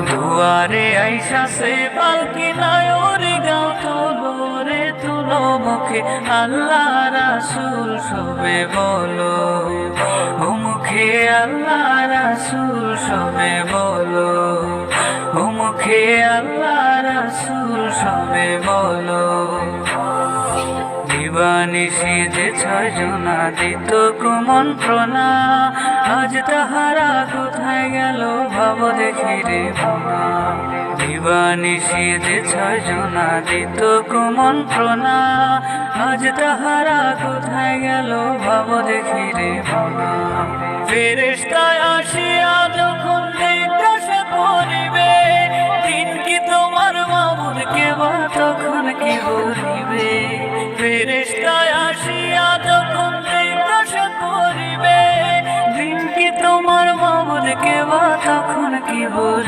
দুয়ারে আইসা সে পালকি নায়রে গাও তোলো রে তুলো মুখে আল্লাহ রাসূল সবে বলো, ও মুখে আল্লাহ রাসূল সবে বলো, ও মুখে আল্লাহ রাসূল সবে বলো। দিবানিশি যে ছয়জনা দিত কুমন্ত্রণা, আজ তাহারা কোথায় গেল ভাব দেখি রে মনা। দিবানিশি যে ছয়জনা দিত কুমন্ত্রণা, আজ তাহারা কোথায় গেল ভাব দেখি রে মনা। ফেরেশতা আসিয়া যখন জিজ্ঞাসা করিবে, দিন কি তোমার মাবুদকে বা তখন কি বলিবে। ফেরেশতা আসিয়া যখন জিজ্ঞাসা করিবে, দিন কি তোমার মাবুদকে বা তখন কি বলিবে।